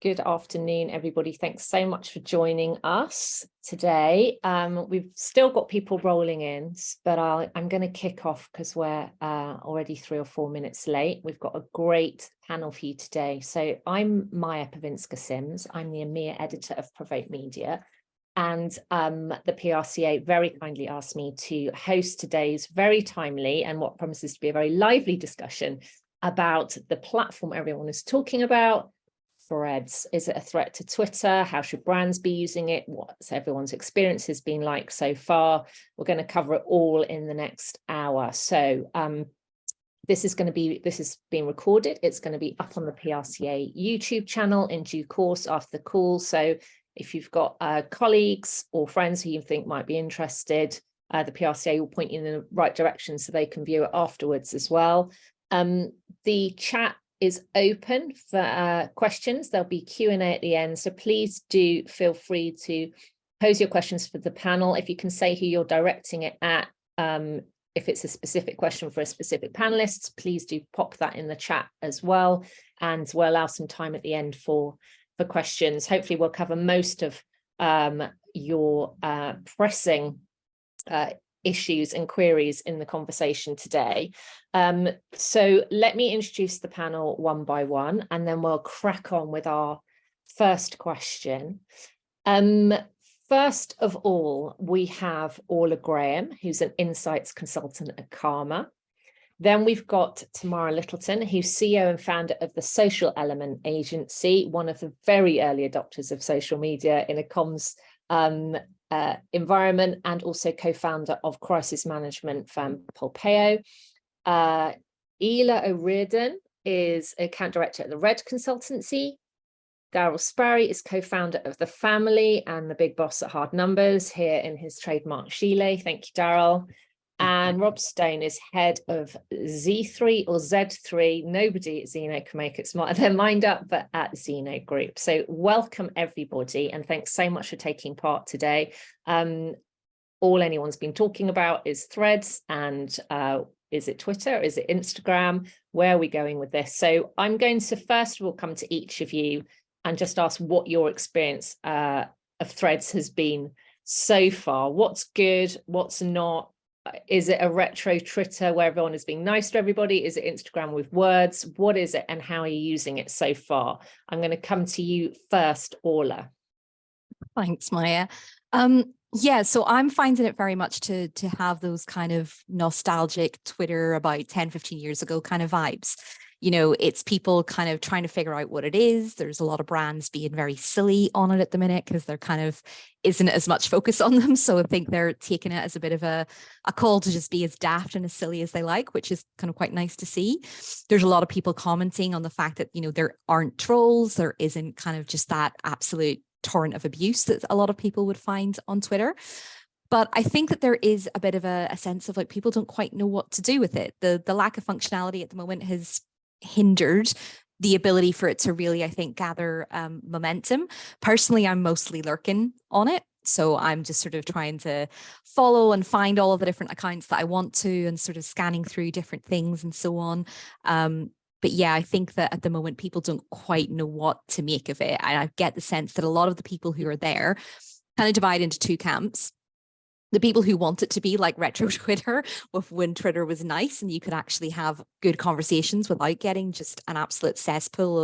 Good afternoon, everybody. Thanks so much for joining us today. We've still got people rolling in, but I'm going to kick off because we're already 3 or 4 minutes late. We've got a great panel for you today. So I'm Maja Pawinska. I'm the EMEA editor of PRovoke Media. And the PRCA very kindly asked me to host today's very timely and what promises to be a very lively discussion about the platform everyone is talking about. Threads. Is it a threat to Twitter? How should brands be using it? What's everyone's experience has been like so far? We're going to cover it all in the next hour. So this is being recorded. It's going to be up on the PRCA YouTube channel in due course after the call. So if you've got colleagues or friends who you think might be interested, the PRCA will point you in the right direction so they can view it afterwards as well. The chat is open for questions. There'll be Q&A at the end, so please do feel free to pose your questions for the panel. If you can say who you're directing it at, if it's a specific question for a specific panelist, please do pop that in the chat as well, and we'll allow some time at the end for questions. Hopefully we'll cover most of your pressing issues and queries in the conversation today. So let me introduce the panel one by one, and then we'll crack on with our first question. First of all, we have Orla, who's an insights consultant at CARMA. Then we've got Tamara Littleton, who's CEO and founder of the Social Element Agency, one of the very early adopters of social media in a comms environment, and also co-founder of crisis management firm Polpeo. Ela O'Riordan is account director at the Red Consultancy. Darryl Sparey is co-founder of The Family and the big boss at Hard Numbers, here in his trademark gilet. Thank you, Darryl. And Rob Stone is head of Z3 or Z3. Nobody at Zeno can make it smarter their mind up, but at Zeno Group. So welcome, everybody, and thanks so much for taking part today. All anyone's been talking about is Threads, and is it Twitter? Is it Instagram? Where are we going with this? So I'm going to first of all come to each of you and just ask what your experience of Threads has been so far. What's good? What's not? Is it a retro Twitter where everyone is being nice to everybody? Is it Instagram with words? What is it, and how are you using it so far? I'm going to come to you first, Orla. Thanks, Maja. Yeah, so I'm finding it very much to have those kind of nostalgic Twitter about 10, 15 years ago kind of vibes. You know, it's people kind of trying to figure out what it is. There's a lot of brands being very silly on it at the minute because there kind of isn't as much focus on them. So I think they're taking it as a bit of a call to just be as daft and as silly as they like, which is kind of quite nice to see. There's a lot of people commenting on the fact that, you know, there aren't trolls. There isn't kind of just that absolute torrent of abuse that a lot of people would find on Twitter. But I think that there is a bit of a sense of like people don't quite know what to do with it. The lack of functionality at the moment has hindered the ability for it to really, I think, gather momentum. Personally, I'm mostly lurking on it. So I'm just sort of trying to follow and find all of the different accounts that I want to and sort of scanning through different things and so on. But yeah, I think that at the moment, people don't quite know what to make of it. And I get the sense that a lot of the people who are there kind of divide into two camps. The people who want it to be like retro Twitter, with when Twitter was nice and you could actually have good conversations without getting just an absolute cesspool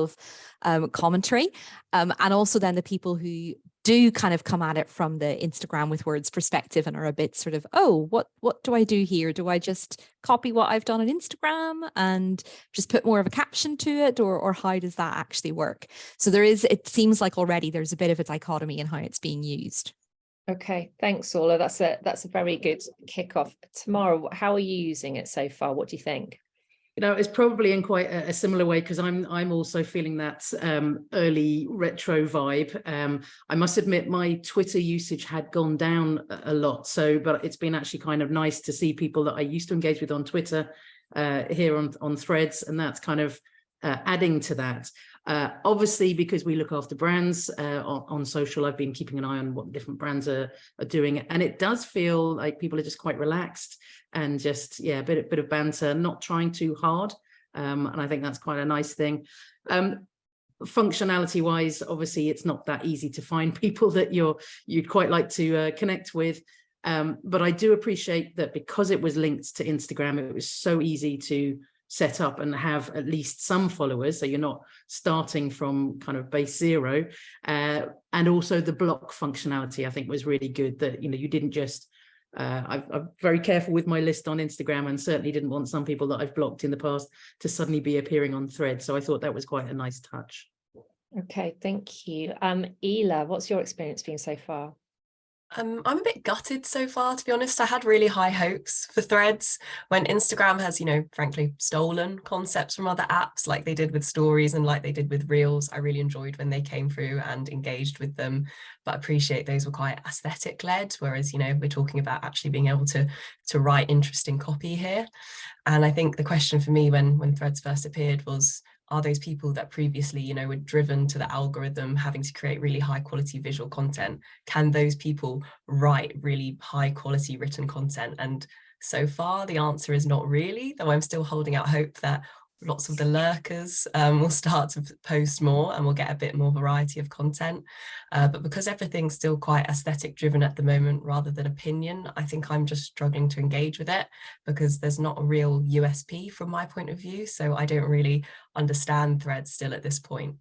of commentary. And also then the people who do kind of come at it from the Instagram with words perspective and are a bit sort of, oh, what do I do here? Do I just copy what I've done on Instagram and just put more of a caption to it? Or how does that actually work? So it seems like already there's a bit of a dichotomy in how it's being used. Okay, thanks, Orla. That's a very good kickoff. Tamara, how are you using it so far? What do you think? You know, it's probably in quite a similar way because I'm also feeling that early retro vibe. I must admit my Twitter usage had gone down a lot. But it's been actually kind of nice to see people that I used to engage with on Twitter here on Threads, and that's kind of adding to that. Obviously, because we look after brands on social, I've been keeping an eye on what different brands are doing. And it does feel like people are just quite relaxed and just, yeah, a bit of banter, not trying too hard. And I think that's quite a nice thing. functionality wise, obviously it's not that easy to find people that you'd quite like to connect with. But I do appreciate that because it was linked to Instagram, it was so easy to set up and have at least some followers, so you're not starting from kind of base zero. And also the block functionality, I think, was really good, that you didn't just I'm very careful with my list on Instagram, and certainly didn't want some people that I've blocked in the past to suddenly be appearing on Threads. So I thought that was quite a nice touch. Okay, thank you. Ela, what's your experience been so far? I'm a bit gutted so far, to be honest. I had really high hopes for Threads when Instagram has, frankly, stolen concepts from other apps like they did with stories and like they did with Reels. I really enjoyed when they came through and engaged with them, but I appreciate those were quite aesthetic led, whereas, we're talking about actually being able to write interesting copy here. And I think the question for me when Threads first appeared was, are those people that previously, were driven to the algorithm having to create really high quality visual content, can those people write really high quality written content? And so far the answer is not really, though I'm still holding out hope that lots of the lurkers will start to post more and we'll get a bit more variety of content. But because everything's still quite aesthetic driven at the moment rather than opinion, I think I'm just struggling to engage with it because there's not a real USP from my point of view. So I don't really understand Threads still at this point.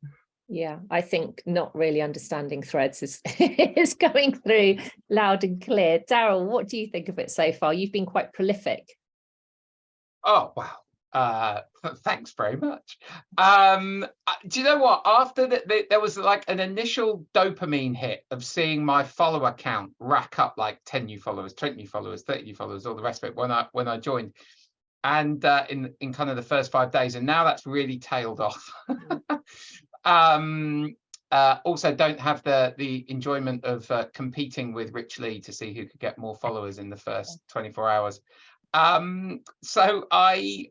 Yeah, I think not really understanding Threads is coming through loud and clear. Darryl, what do you think of it so far? You've been quite prolific. Oh, wow. Thanks very much. Do you know what? After there was like an initial dopamine hit of seeing my follower count rack up like 10 new followers, 20 new followers, 30 new followers, all the rest of it when I joined, and in kind of the first 5 days, and now that's really tailed off. Also don't have the enjoyment of competing with Rich Lee to see who could get more followers in the first 24 hours. So I'm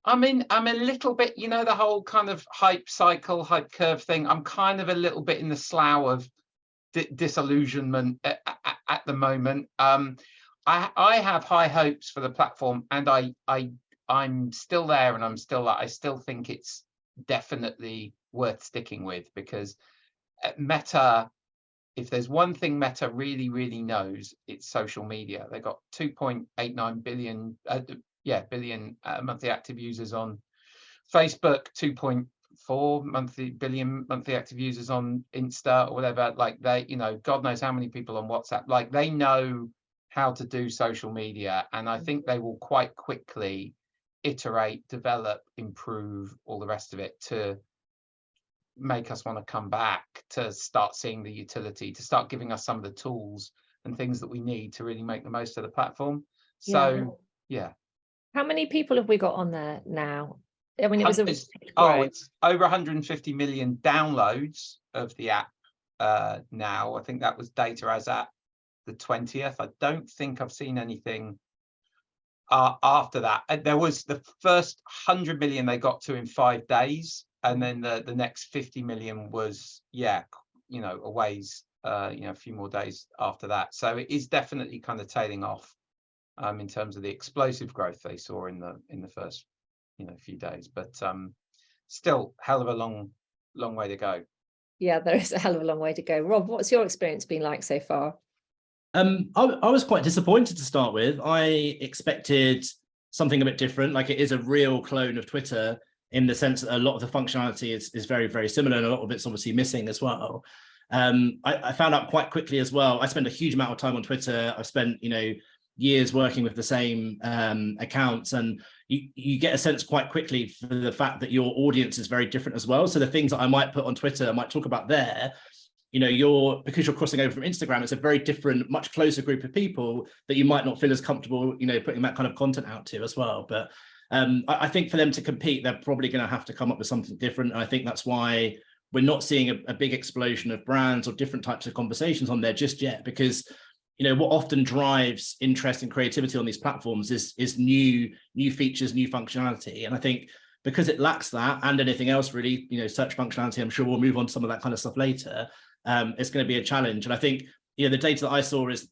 a little bit, the whole kind of hype cycle, hype curve thing. I'm kind of a little bit in the slough of disillusionment at the moment. I have high hopes for the platform, and I'm still there, and I still think it's definitely worth sticking with, because Meta, if there's one thing Meta really, really knows, it's social media. They got 2.89 billion monthly active users on Facebook, 2.4 billion monthly active users on Insta or whatever. Like they, God knows how many people on WhatsApp. Like they know how to do social media, and I think they will quite quickly iterate, develop, improve, all the rest of it to make us want to come back, to start seeing the utility, to start giving us some of the tools and things that we need to really make the most of the platform. So yeah. How many people have we got on there now? I mean, it's over 150 million downloads of the app now. I think that was data as at the 20th. I don't think I've seen anything after that. There was the first 100 million they got to in 5 days, and then the next 50 million was a ways, a few more days after that. So it is definitely kind of tailing off in terms of the explosive growth they saw in the first few days, but still hell of a long way to go. Yeah, there is a hell of a long way to go. Rob, what's your experience been like so far? I was quite disappointed to start with. I expected something a bit different. Like, it is a real clone of Twitter in the sense that a lot of the functionality is very, very similar, and a lot of it's obviously missing as well. I found out quite quickly as well. I spend a huge amount of time on Twitter. I've spent years working with the same accounts, and you get a sense quite quickly for the fact that your audience is very different as well. So the things that I might put on Twitter, I might talk about there, because you're crossing over from Instagram, it's a very different, much closer group of people that you might not feel as comfortable, putting that kind of content out to as well. But I think for them to compete, they're probably going to have to come up with something different. And I think that's why we're not seeing a big explosion of brands or different types of conversations on there just yet, because what often drives interest and creativity on these platforms is new features, new functionality. And I think because it lacks that and anything else really, search functionality, I'm sure we'll move on to some of that kind of stuff later. It's going to be a challenge. And I think, the data that I saw is,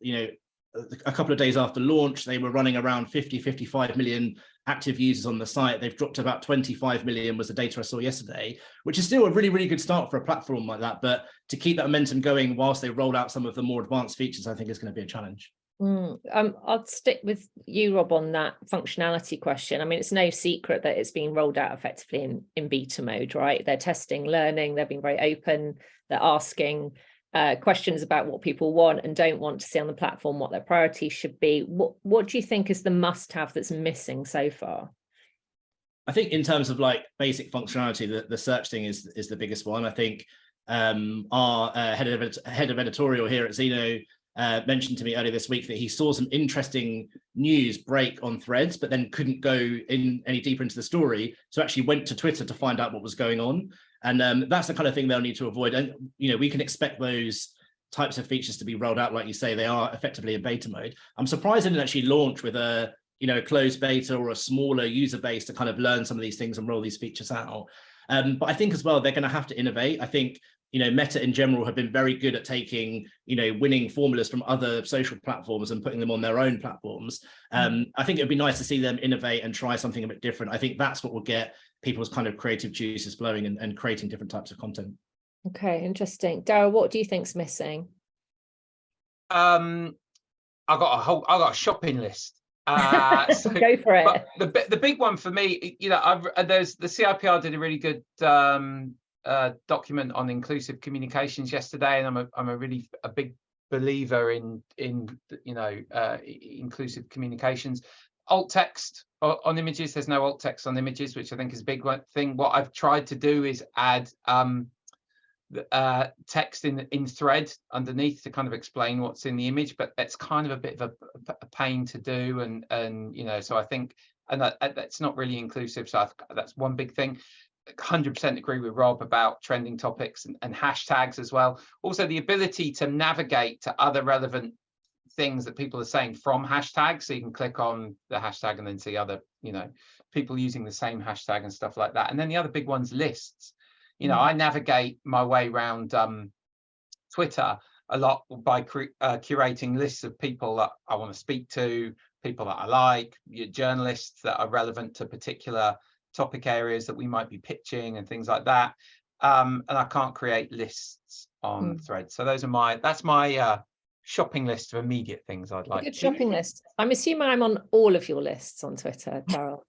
a couple of days after launch, they were running around 55 million active users on the site. They've dropped to about 25 million was the data I saw yesterday, which is still a really, really good start for a platform like that. But to keep that momentum going whilst they roll out some of the more advanced features, I think is going to be a challenge. I'll stick with you, Rob, on that functionality question. I mean, it's no secret that it's being rolled out effectively in beta mode, right? They're testing, learning, they're being very open, they're asking questions about what people want and don't want to see on the platform, what their priorities should be. What do you think is the must-have that's missing so far? I think in terms of like basic functionality, the search thing is the biggest one. I think our head of editorial here at Zeno mentioned to me earlier this week that he saw some interesting news break on Threads, but then couldn't go in any deeper into the story. So actually went to Twitter to find out what was going on. And that's the kind of thing they'll need to avoid. And, you know, we can expect those types of features to be rolled out. Like you say, they are effectively in beta mode. I'm surprised they didn't actually launch with a, you know, closed beta or a smaller user base to kind of learn some of these things and roll these features out. But I think as well, they're going to have to innovate. I think, you know, Meta in general have been very good at taking, you know, winning formulas from other social platforms and putting them on their own platforms. I think it'd be nice to see them innovate and try something a bit different. I think that's what will get people's kind of creative juices flowing and creating different types of content. Okay, interesting. Darryl, what do you think's missing? I got a shopping list. So, go for it. But the big one for me, you know, there's the CIPR did a really good document on inclusive communications yesterday, and I'm a really big believer in you know, inclusive communications. Alt text on images, there's no alt text on images, which I think is a big thing. What I've tried to do is add text in thread underneath to kind of explain what's in the image, but it's kind of a bit of a pain to do, and you know, so I think, and that's not really inclusive. So that's one big thing. 100% agree with Rob about trending topics and hashtags as well. Also, the ability to navigate to other relevant things that people are saying from hashtags, so you can click on the hashtag and then see other, you know, people using the same hashtag and stuff like that. And then the other big one's lists. You know, I navigate my way around Twitter a lot by curating lists of people that I want to speak to, people that I like, journalists that are relevant to particular topic areas that we might be pitching and things like that. And I can't create lists on Threads. So that's my shopping list of immediate things I'd like. Good shopping list. I'm assuming I'm on all of your lists on Twitter, Darryl.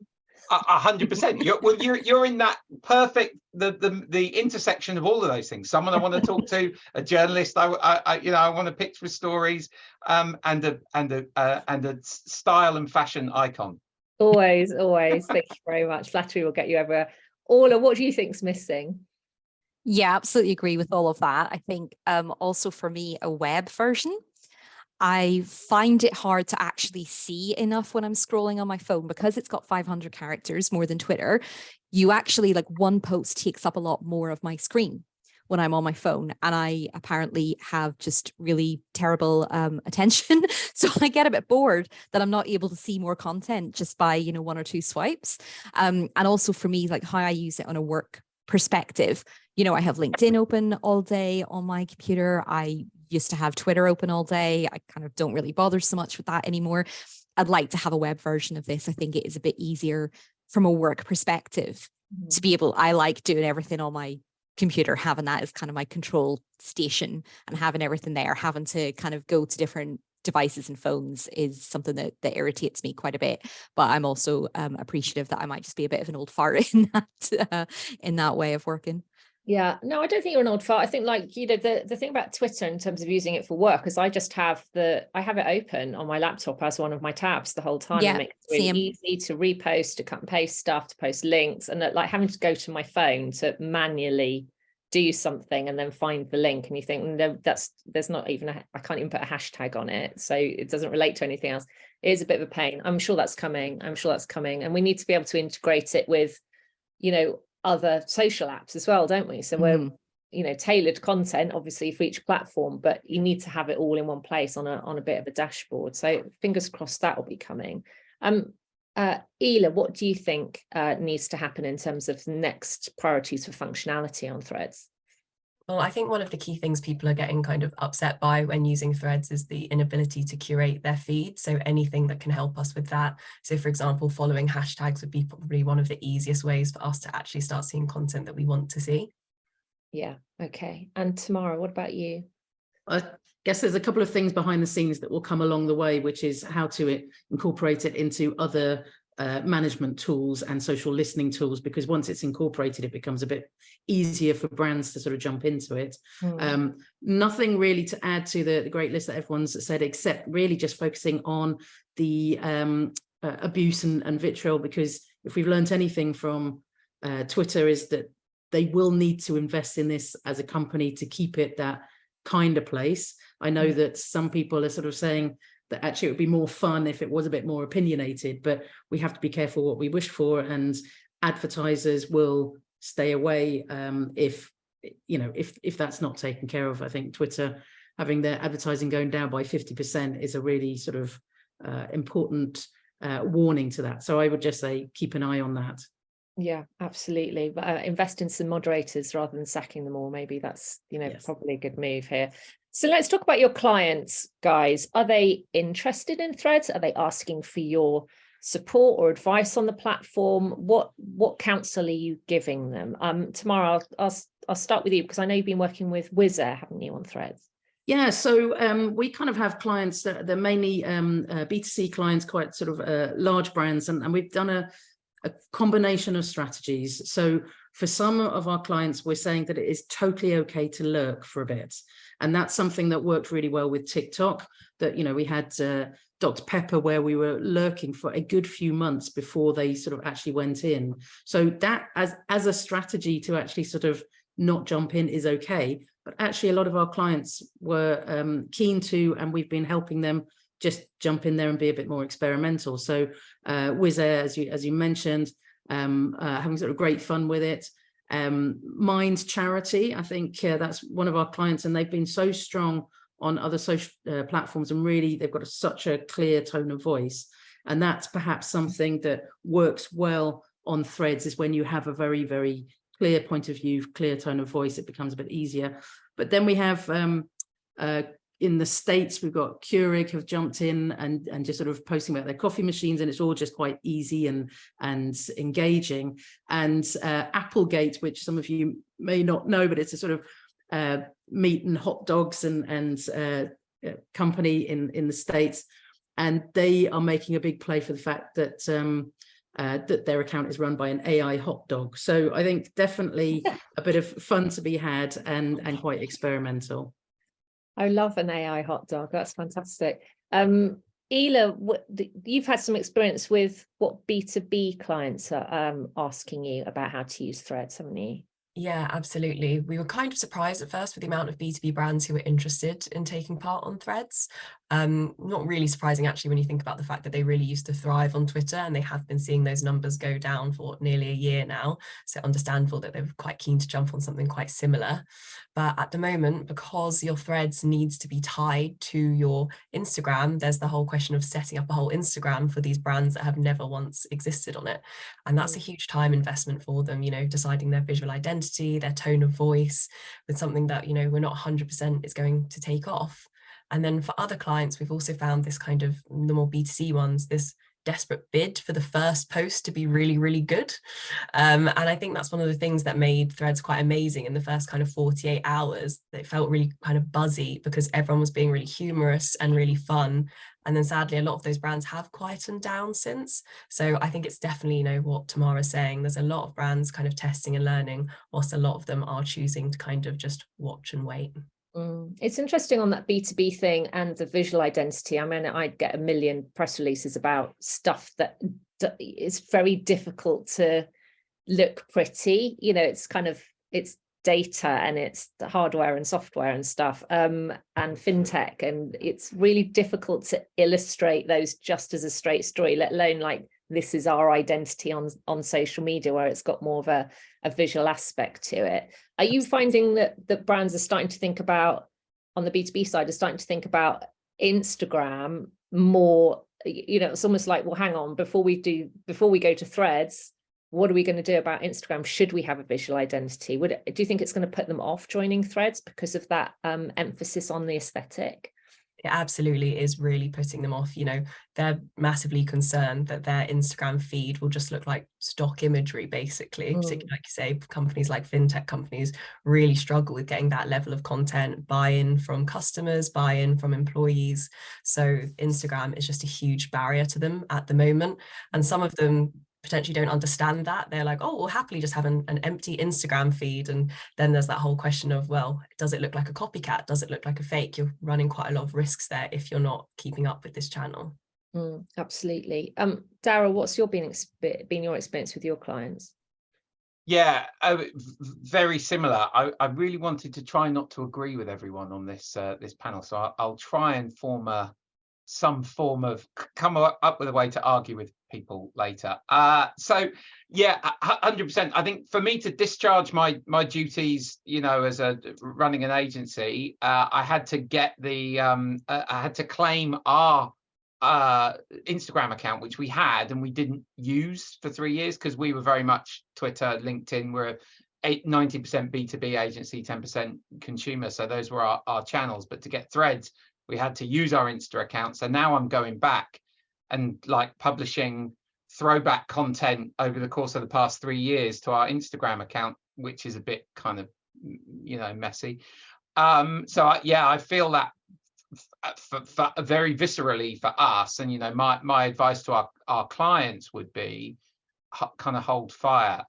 100%. You're in that perfect the intersection of all of those things. Someone I want to talk to, a journalist I you know, I want to pitch for stories, and a style and fashion icon. Always. Thank you very much. Flattery will get you over. Orla, what do you think's missing? Yeah, absolutely agree with all of that. I think also for me, a web version. I find it hard to actually see enough when I'm scrolling on my phone because it's got 500 characters more than Twitter. You actually, like, one post takes up a lot more of my screen when I'm on my phone, and I apparently have just really terrible attention. So I get a bit bored that I'm not able to see more content just by, you know, one or two swipes. And also for me, like, how I use it on a work perspective, you know, I have LinkedIn open all day on my computer. I used to have Twitter open all day. I kind of don't really bother so much with that anymore. I'd like to have a web version of this. I think it is a bit easier from a work perspective to be able, I like doing everything on my computer, having that as kind of my control station and having everything there. Having to kind of go to different devices and phones is something that irritates me quite a bit. But I'm also appreciative that I might just be a bit of an old fart in that way of working. Yeah, no, I don't think you're an old fart. I think, like, you know, the thing about Twitter in terms of using it for work is I just have it open on my laptop as one of my tabs the whole time. Yeah, it makes it really easy to repost, to cut and paste stuff, to post links, and like having to go to my phone to manually do something and then find the link, and you think, no, there's not even I can't even put a hashtag on it, so it doesn't relate to anything else. It is a bit of a pain. I'm sure that's coming, and we need to be able to integrate it with, you know, other social apps as well, don't we? So we're, you know, tailored content obviously for each platform, but you need to have it all in one place on a bit of a dashboard. So fingers crossed that will be coming. Ela, what do you think needs to happen in terms of next priorities for functionality on Threads? Well, I think one of the key things people are getting kind of upset by when using threads is the inability to curate their feed. So anything that can help us with that. So for example, following hashtags would be probably one of the easiest ways for us to actually start seeing content that we want to see. Yeah, okay. And Tamara, what about you? I guess there's a couple of things behind the scenes that will come along the way, which is how to incorporate it into other management tools and social listening tools, because once it's incorporated, it becomes a bit easier for brands to sort of jump into it. Nothing really to add to the great list that everyone's said, except really just focusing on the abuse and vitriol, because if we've learned anything from Twitter is that they will need to invest in this as a company to keep it that kind of place. I know that some people are sort of saying that actually it would be more fun if it was a bit more opinionated, but we have to be careful what we wish for, and advertisers will stay away if that's not taken care of. I think Twitter having their advertising going down by 50% is a really sort of important warning to that. So I would just say keep an eye on that. Yeah, absolutely. But invest in some moderators rather than sacking them all. Maybe that's, Yes. probably a good move here. So let's talk about your clients, guys. Are they interested in threads? Are they asking for your support or advice on the platform? What counsel are you giving them? Tamara, I'll start with you, because I know you've been working with Wizz Air, haven't you, on threads? Yeah, so we kind of have clients that they're mainly B2C clients, quite sort of large brands, and we've done a combination of strategies. So for some of our clients, we're saying that it is totally okay to lurk for a bit. And that's something that worked really well with TikTok, that, we had Dr. Pepper, where we were lurking for a good few months before they sort of actually went in. So that as a strategy to actually sort of not jump in is okay. But actually a lot of our clients were keen to, and we've been helping them just jump in there and be a bit more experimental. So Wizz Air, as you mentioned, having sort of great fun with it. Mind Charity, I think that's one of our clients, and they've been so strong on other social platforms, and really they've got such a clear tone of voice. And that's perhaps something that works well on threads, is when you have a very, very clear point of view, clear tone of voice, it becomes a bit easier. But then we have in the States, we've got Keurig have jumped in and just sort of posting about their coffee machines, and it's all just quite easy and engaging. And Applegate, which some of you may not know, but it's a sort of meat and hot dogs and company in the States, and they are making a big play for the fact that that their account is run by an AI hot dog. So I think definitely a bit of fun to be had and quite experimental. I love an AI hot dog. That's fantastic. Ela, you've had some experience with what B2B clients are asking you about how to use threads, haven't you? Yeah, absolutely. We were kind of surprised at first with the amount of B2B brands who were interested in taking part on threads. Not really surprising, actually, when you think about the fact that they really used to thrive on Twitter, and they have been seeing those numbers go down for nearly a year now. So understandable that they were quite keen to jump on something quite similar. But at the moment, because your threads needs to be tied to your Instagram, there's the whole question of setting up a whole Instagram for these brands that have never once existed on it. And that's a huge time investment for them, deciding their visual identity, their tone of voice with something that, we're not 100% is going to take off. And then for other clients, we've also found this kind of, the more B2C ones, this desperate bid for the first post to be really, really good. And I think that's one of the things that made threads quite amazing in the first kind of 48 hours. It felt really kind of buzzy because everyone was being really humorous and really fun. And then sadly, a lot of those brands have quietened down since. So I think it's definitely, what Tamara's saying. There's a lot of brands kind of testing and learning, whilst a lot of them are choosing to kind of just watch and wait. It's interesting on that B2B thing and the visual identity. I mean, I get a million press releases about stuff that is very difficult to look pretty. It's data and it's the hardware and software and stuff, and fintech, and it's really difficult to illustrate those just as a straight story, let alone like this is our identity on social media, where it's got more of a visual aspect to it. Are you finding that brands are starting to think about, on the B2B side, are starting to think about Instagram more? It's almost like, well, hang on, before we go to threads, what are we going to do about Instagram? Should we have a visual identity? Do you think it's going to put them off joining Threads because of that emphasis on the aesthetic? It absolutely is really putting them off. You know, they're massively concerned that their Instagram feed will just look like stock imagery, basically. Particularly, like you say, companies like fintech companies really struggle with getting that level of content, buy-in from customers, buy-in from employees. So Instagram is just a huge barrier to them at the moment. And some of them potentially don't understand that. They're like, oh, we'll happily just have an empty Instagram feed. And then there's that whole question of, well, does it look like a copycat? Does it look like a fake? You're running quite a lot of risks there if you're not keeping up with this channel. Absolutely. Darryl, what's been your experience with your clients? Yeah, very similar. I really wanted to try not to agree with everyone on this this panel, so I'll try and form some form of come up with a way to argue with people later. So yeah, 100%. I think for me to discharge my duties, you know, as running an agency, I had to get the I had to claim our Instagram account, which we had and we didn't use for 3 years because we were very much Twitter, LinkedIn. We're 90% B2B agency, 10% consumer. So those were our channels. But to get Threads, we had to use our Insta account. So now I'm going back and like publishing throwback content over the course of the past 3 years to our Instagram account, which is a bit kind of, you know, messy. So yeah, I feel that for very viscerally for us. And, you know, my advice to our clients would be kind of hold fire.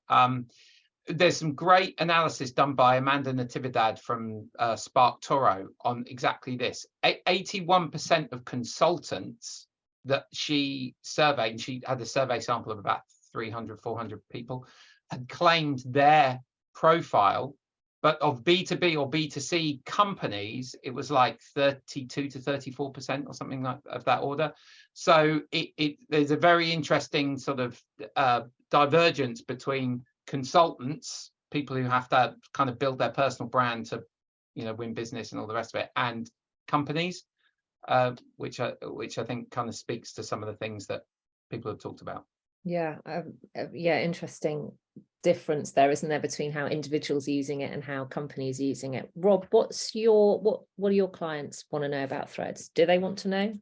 There's some great analysis done by Amanda Natividad from Spark Toro on exactly this. 81% of consultants that she surveyed, and she had a survey sample of about 300, 400 people, had claimed their profile. But of B2B or B2C companies, it was like 32 to 34% or something like of that order. So there's a very interesting sort of divergence between consultants, people who have to kind of build their personal brand to, you know, win business and all the rest of it, and companies, which I think kind of speaks to some of the things that people have talked about. Yeah, interesting difference there, isn't there, between how individuals are using it and how companies are using it. Rob, what do your clients want to know about Threads? Do they want to know?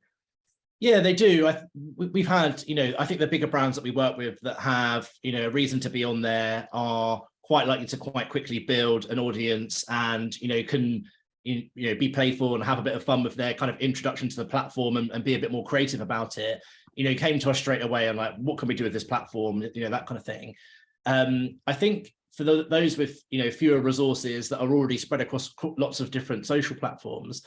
Yeah, they do. We've had, you know, I think the bigger brands that we work with that have, you know, a reason to be on there are quite likely to quite quickly build an audience and, you know, can, you know, be playful and have a bit of fun with their kind of introduction to the platform and be a bit more creative about it. You know, came to us straight away and like, what can we do with this platform? You know, that kind of thing. I think for those with, you know, fewer resources that are already spread across lots of different social platforms,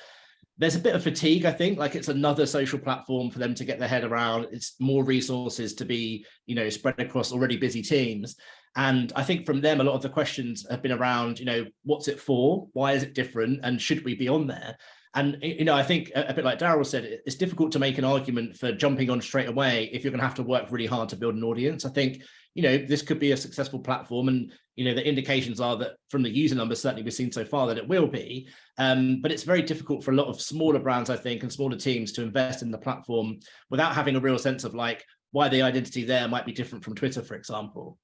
there's a bit of fatigue, I think, like it's another social platform for them to get their head around. It's more resources to be, you know, spread across already busy teams. And I think from them, a lot of the questions have been around, you know, what's it for? Why is it different? And should we be on there? And, you know, I think a bit like Darryl said, it's difficult to make an argument for jumping on straight away if you're going to have to work really hard to build an audience. I think, you know, this could be a successful platform. And, you know, the indications are that from the user numbers, certainly we've seen so far that it will be. But it's very difficult for a lot of smaller brands, I think, and smaller teams to invest in the platform without having a real sense of like why the identity there might be different from Twitter, for example.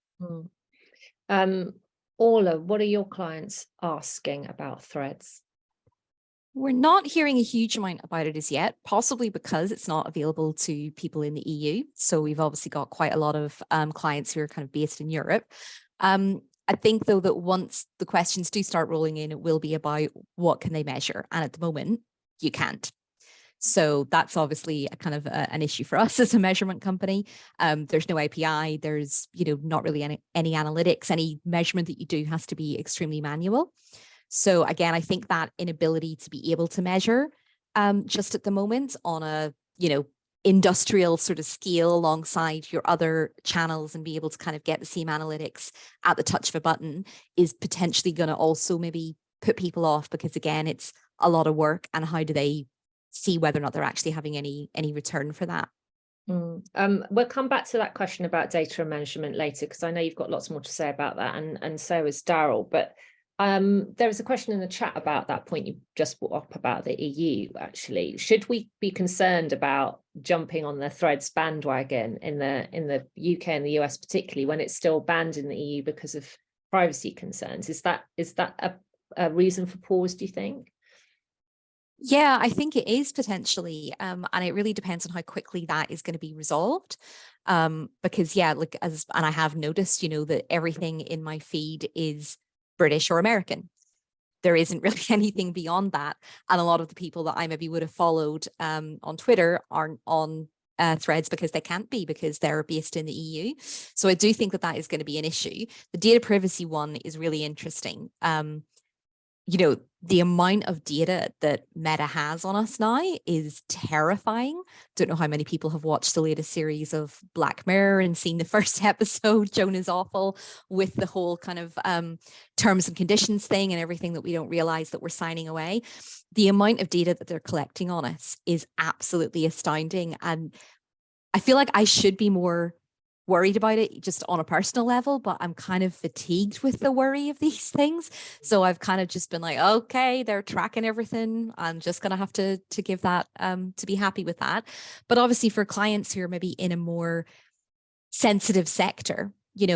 Orla, what are your clients asking about Threads? We're not hearing a huge amount about it as yet, possibly because it's not available to people in the EU. So we've obviously got quite a lot of clients who are kind of based in Europe. I think, though, that once the questions do start rolling in, it will be about what can they measure. And at the moment, you can't. So that's obviously a kind of an issue for us as a measurement company. There's no API. There's, you know, not really any analytics. Any measurement that you do has to be extremely manual. So again, I think that inability to be able to measure just at the moment on a, you know, industrial sort of scale alongside your other channels and be able to kind of get the same analytics at the touch of a button is potentially going to also maybe put people off, because again, it's a lot of work, and how do they see whether or not they're actually having any return for that? We'll come back to that question about data and measurement later, because I know you've got lots more to say about that, and so is Darryl. But There was a question in the chat about that point you just brought up about the EU, actually. Should we be concerned about jumping on the Threads bandwagon in the UK and the US particularly, when it's still banned in the EU because of privacy concerns? Is that a reason for pause, do you think? Yeah, I think it is potentially, and it really depends on how quickly that is going to be resolved. Because yeah, like and I have noticed, that everything in my feed is British or American. There isn't really anything beyond that, and a lot of the people that I maybe would have followed on Twitter aren't on Threads because they can't be, because they're based in the EU. So I do think that is going to be an issue. The data privacy one is really interesting. The amount of data that Meta has on us now is terrifying. Don't know how many people have watched the latest series of Black Mirror and seen the first episode. Joan is awful with the whole kind of terms and conditions thing and everything that we don't realize that we're signing away. The amount of data that they're collecting on us is absolutely astounding. And I feel like I should be more worried about it just on a personal level, but I'm kind of fatigued with the worry of these things. So I've kind of just been like, okay, they're tracking everything. I'm just going to have to give that, to be happy with that. But obviously for clients who are maybe in a more sensitive sector,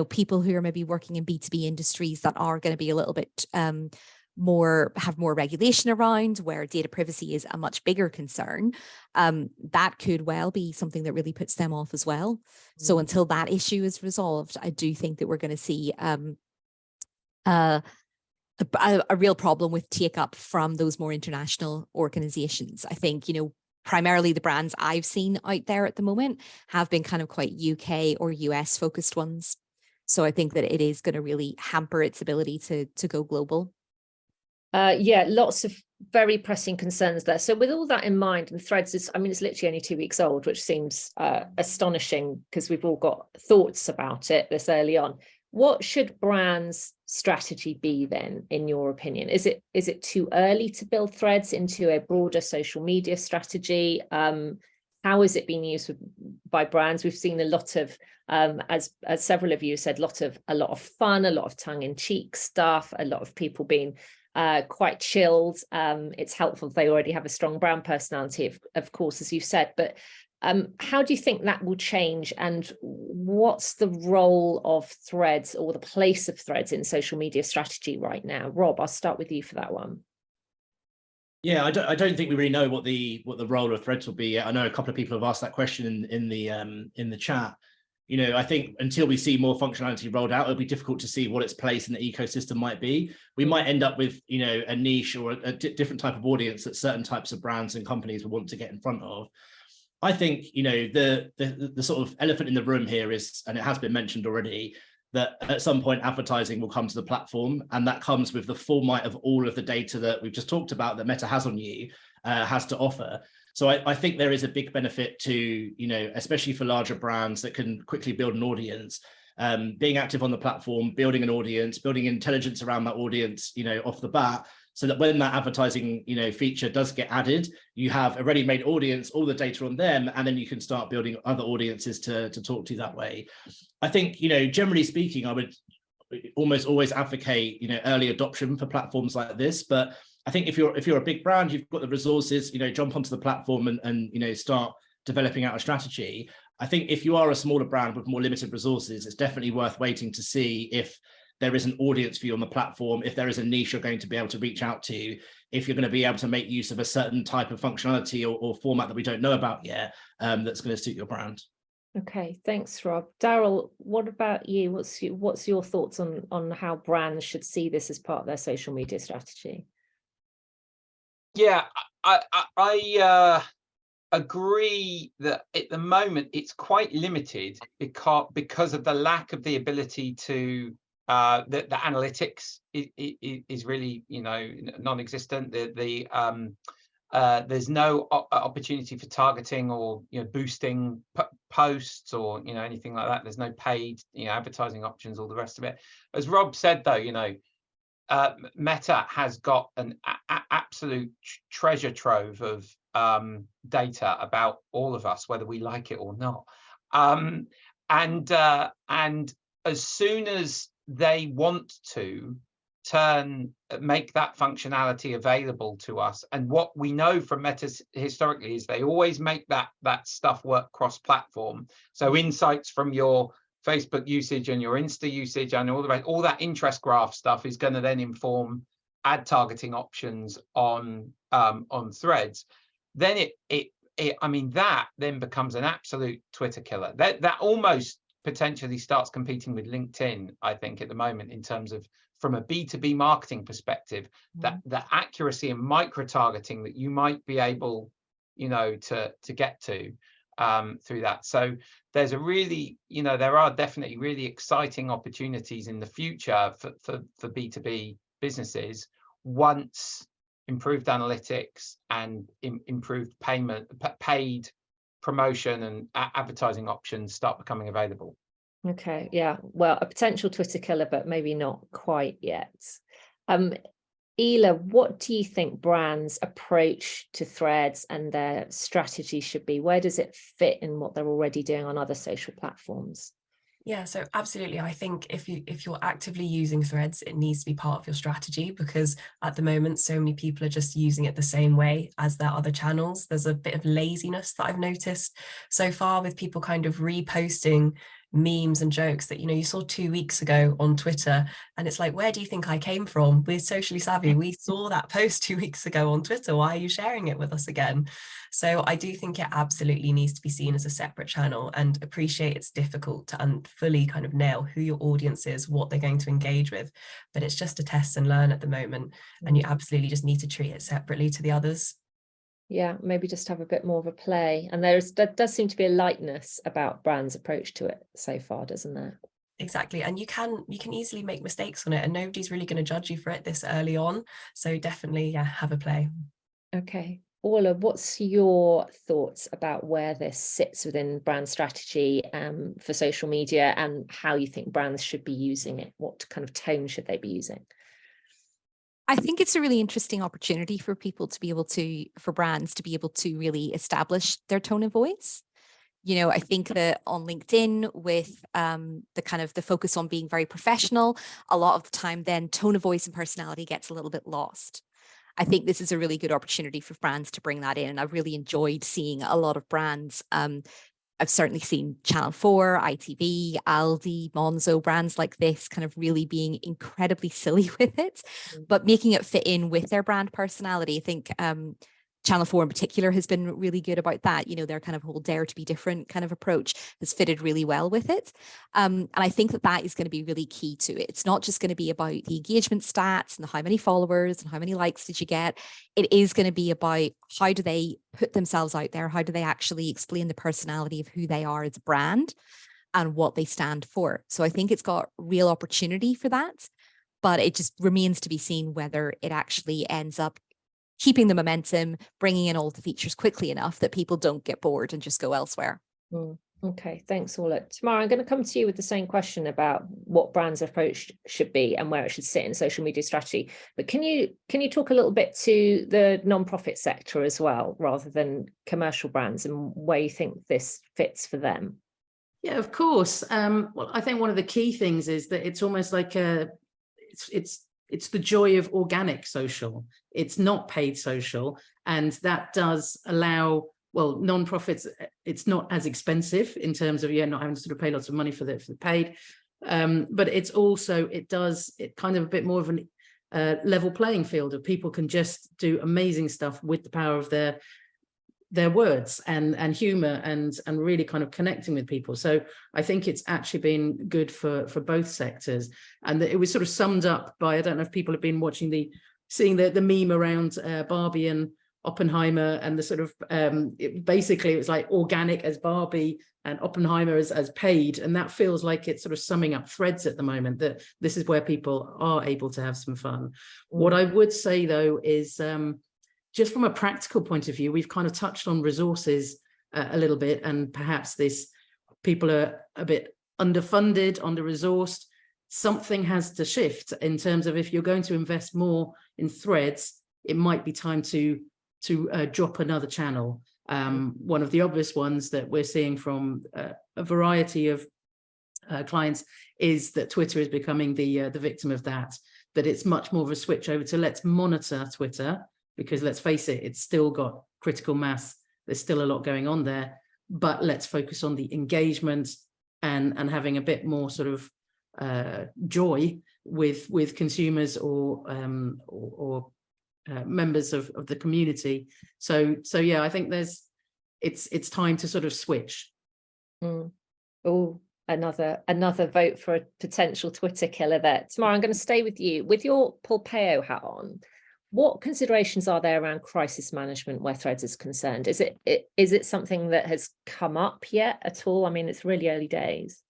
people who are maybe working in B2B industries that are going to be a little bit have more regulation around, where data privacy is a much bigger concern, that could well be something that really puts them off as well. So until that issue is resolved, I do think that we're going to see a real problem with take up from those more international organizations. I think, primarily the brands I've seen out there at the moment have been kind of quite UK or US focused ones. So I think that it is going to really hamper its ability to go global. Yeah, lots of very pressing concerns there. So with all that in mind, and Threads is, it's literally only 2 weeks old, which seems astonishing because we've all got thoughts about it this early on. What should brands' strategy be then, in your opinion? Is it too early to build Threads into a broader social media strategy? How is it being used by brands? We've seen a lot of, as several of you said, a lot of fun, a lot of tongue-in-cheek stuff, a lot of people being quite chilled. It's helpful if they already have a strong brand personality, of course, as you said, but how do you think that will change, and what's the role of Threads or the place of Threads in social media strategy right now? Rob, I'll start with you for that one. Yeah, I don't think we really know what the role of Threads will be yet. I know a couple of people have asked that question in the chat. I think until we see more functionality rolled out, it'll be difficult to see what its place in the ecosystem might be. We might end up with, a niche or a different type of audience that certain types of brands and companies will want to get in front of. I think, the sort of elephant in the room here is, and it has been mentioned already, that at some point advertising will come to the platform, and that comes with the full might of all of the data that we've just talked about that Meta has on you, has to offer. So I think there is a big benefit to, especially for larger brands that can quickly build an audience, being active on the platform, building an audience, building intelligence around that audience, off the bat, so that when that advertising, feature does get added, you have a ready-made audience, all the data on them, and then you can start building other audiences to talk to that way. I think, generally speaking, I would almost always advocate, early adoption for platforms like this, but I think if you're a big brand, you've got the resources, jump onto the platform and start developing out a strategy. I think if you are a smaller brand with more limited resources, it's definitely worth waiting to see if there is an audience for you on the platform, if there is a niche you're going to be able to reach out to, if you're going to be able to make use of a certain type of functionality or format that we don't know about yet, that's going to suit your brand. Okay, thanks, Rob. Darryl, what about you? What's your thoughts on how brands should see this as part of their social media strategy? Yeah, I agree that at the moment it's quite limited because of the lack of the ability to the analytics is really non-existent. There's no opportunity for targeting or boosting posts or anything like that. There's no paid advertising options, all the rest of it. As Rob said though, Meta has got an absolute treasure trove of data about all of us, whether we like it or not. And as soon as they want to make that functionality available to us. And what we know from Meta historically is they always make that stuff work cross-platform. So insights from your Facebook usage and your Insta usage and all that interest graph stuff is going to then inform ad targeting options on Threads. Then I mean, that then becomes an absolute Twitter killer. That almost potentially starts competing with LinkedIn, I think, at the moment, in terms of, from a B2B marketing perspective, that the accuracy and micro targeting that you might be able, to get to through that. So there's a really, there are definitely really exciting opportunities in the future for B2B businesses once improved analytics and improved paid promotion and advertising options start becoming available. Okay, yeah, well, a potential Twitter killer, but maybe not quite yet. Ela, what do you think brands' approach to Threads and their strategy should be? Where does it fit in what they're already doing on other social platforms? Yeah, so absolutely. I think if you're actively using Threads, it needs to be part of your strategy, because at the moment, so many people are just using it the same way as their other channels. There's a bit of laziness that I've noticed so far with people kind of reposting memes and jokes that, you saw 2 weeks ago on Twitter, and it's like, where do you think I came from? We're socially savvy. We saw that post 2 weeks ago on Twitter. Why are you sharing it with us again? So I do think it absolutely needs to be seen as a separate channel, and appreciate it's difficult to fully kind of nail who your audience is, what they're going to engage with, but it's just a test and learn at the moment, and you absolutely just need to treat it separately to the others. Yeah, maybe just have a bit more of a play. And there does seem to be a lightness about brands' approach to it so far, doesn't there? Exactly. And you can easily make mistakes on it, and nobody's really going to judge you for it this early on. So definitely, yeah, have a play. Okay. Orla, what's your thoughts about where this sits within brand strategy for social media, and how you think brands should be using it? What kind of tone should they be using? I think it's a really interesting opportunity for for brands to be able to really establish their tone of voice. I think that on LinkedIn, with the focus on being very professional, a lot of the time then tone of voice and personality gets a little bit lost. I think this is a really good opportunity for brands to bring that in. And I've really enjoyed seeing a lot of brands. I've certainly seen Channel 4, ITV, Aldi, Monzo, brands like this kind of really being incredibly silly with it, but making it fit in with their brand personality. I think Channel 4 in particular has been really good about that. Their kind of whole dare to be different kind of approach has fitted really well with it. And I think that is going to be really key to it. It's not just going to be about the engagement stats and how many followers and how many likes did you get. It is going to be about how do they put themselves out there? How do they actually explain the personality of who they are as a brand and what they stand for? So I think it's got real opportunity for that, but it just remains to be seen whether it actually ends up keeping the momentum, bringing in all the features quickly enough that people don't get bored and just go elsewhere. Okay, thanks, Orla. Tamara, I'm going to come to you with the same question about what brands' approach should be and where it should sit in social media strategy. But can you talk a little bit to the non-profit sector as well, rather than commercial brands, and where you think this fits for them? Yeah, of course. Well, I think one of the key things is that it's almost like it's the joy of organic social. It's not paid social, and that does allow, well, non-profits, it's not as expensive in terms of not having to sort of pay lots of money for the paid, but it's also, it kind of a bit more of an level playing field of people can just do amazing stuff with the power of their words and humor and really kind of connecting with people. So I think it's actually been good for both sectors. And it was sort of summed up by, I don't know if people have been seeing the meme around Barbie and Oppenheimer, and the sort of basically it was like organic as Barbie and Oppenheimer as paid, and that feels like it's sort of summing up Threads at the moment, that this is where people are able to have some fun. What I would say though is just from a practical point of view, we've kind of touched on resources a little bit, and perhaps people are a bit underfunded, under-resourced. Something has to shift in terms of, if you're going to invest more in Threads, it might be time to drop another channel. One of the obvious ones that we're seeing from a variety of clients is that Twitter is becoming the victim of that that it's much more of a switch over to let's monitor Twitter, because let's face it, it's still got critical mass. There's still a lot going on there, but let's focus on the engagement and having a bit more sort of joy with consumers or members of the community. So yeah, I think it's time to sort of switch. Oh, another vote for a potential Twitter killer there. Tamara, I'm going to stay with you. With your Polpeo hat on, what considerations are there around crisis management where Threads is concerned? Is it something that has come up yet at all? I mean, it's really early days.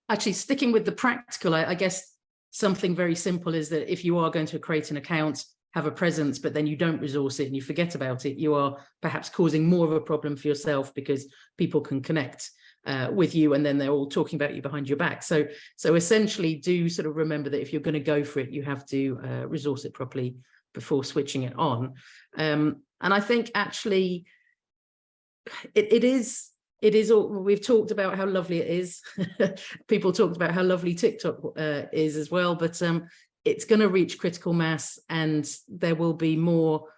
Actually, sticking with the practical, I guess something very simple is that if you are going to create an account, have a presence, but then you don't resource it and you forget about it, you are perhaps causing more of a problem for yourself, because people can connect with you and then they're all talking about you behind your back. So essentially do sort of remember that if you're going to go for it, you have to resource it properly before switching it on. And I think actually it is all, we've talked about how lovely it is. People talked about how lovely TikTok is as well, but it's going to reach critical mass, and there will be more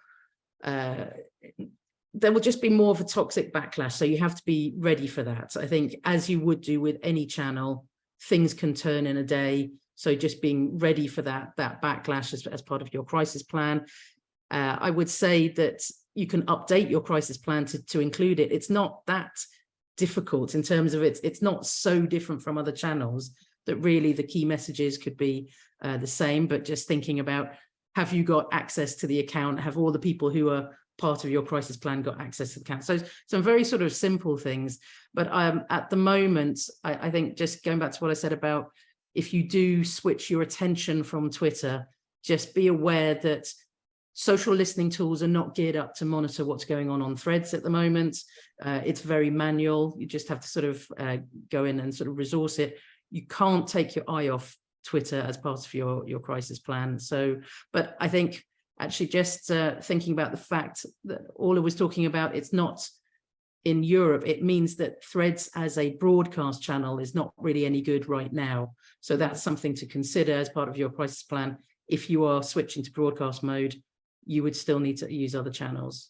there will just be more of a toxic backlash. So you have to be ready for that. I think, as you would do with any channel, things can turn in a day. So just being ready for that backlash as part of your crisis plan. I would say that you can update your crisis plan to include it. It's not that difficult in terms of it's not so different from other channels that really the key messages could be the same, but just thinking about, have you got access to the account? Have all the people who are part of your crisis plan got access to the account? So some very sort of simple things, but at the moment, I think just going back to what I said about, if you do switch your attention from Twitter, just be aware that social listening tools are not geared up to monitor what's going on Threads at the moment. It's very manual. You just have to sort of go in and sort of resource it. You can't take your eye off Twitter as part of your crisis plan. So, but I think actually just thinking about the fact that Orla was talking about, it's not in Europe, it means that Threads as a broadcast channel is not really any good right now. So that's something to consider as part of your crisis plan. If you are switching to broadcast mode, you would still need to use other channels.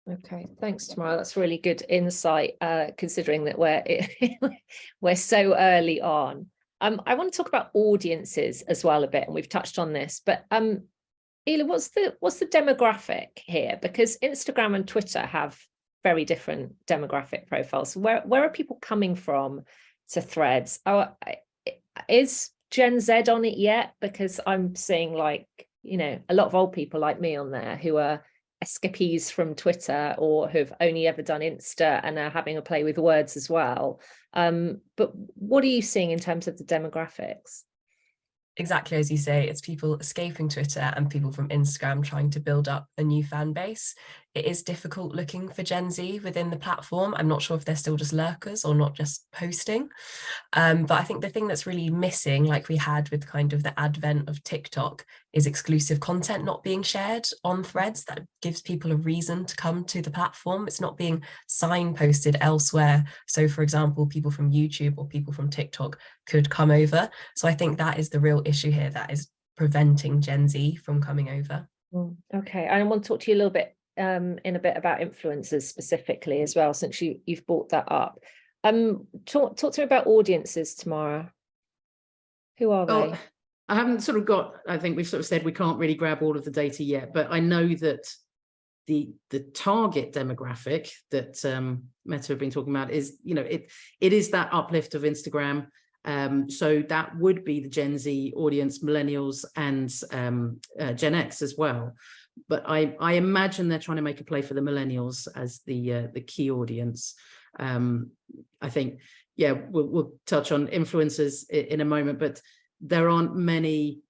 Okay, thanks, Tamara. That's really good insight, considering that we're so early on. I want to talk about audiences as well a bit, and we've touched on this, but Ela, what's the demographic here? Because Instagram and Twitter have very different demographic profiles. Where are people coming from to Threads? Is Gen Z on it yet? Because I'm seeing, like, you know, a lot of old people like me on there who are escapees from Twitter or who've only ever done Insta and are having a play with words as well. But what are you seeing in terms of the demographics? Exactly as you say, it's people escaping Twitter and people from Instagram trying to build up a new fan base. It is difficult looking for Gen Z within the platform. I'm not sure if they're still just lurkers or not just posting. But I think the thing that's really missing, like we had with kind of the advent of TikTok, is exclusive content not being shared on Threads that gives people a reason to come to the platform. It's not being signposted elsewhere. So, for example, people from YouTube or people from TikTok could come over. So I think that is the real issue here that is preventing Gen Z from coming over. Okay, I want to talk to you a little bit in a bit about influencers specifically as well, since you've brought that up. Talk to me about audiences, Tamara. Who are they? I haven't sort of got, I think we've sort of said we can't really grab all of the data yet, but I know that the target demographic that Meta have been talking about is, you know, it is that uplift of Instagram. So that would be the Gen Z audience, millennials and Gen X as well. But I imagine they're trying to make a play for the millennials as the key audience. I think, yeah, we'll touch on influencers in a moment, but there aren't many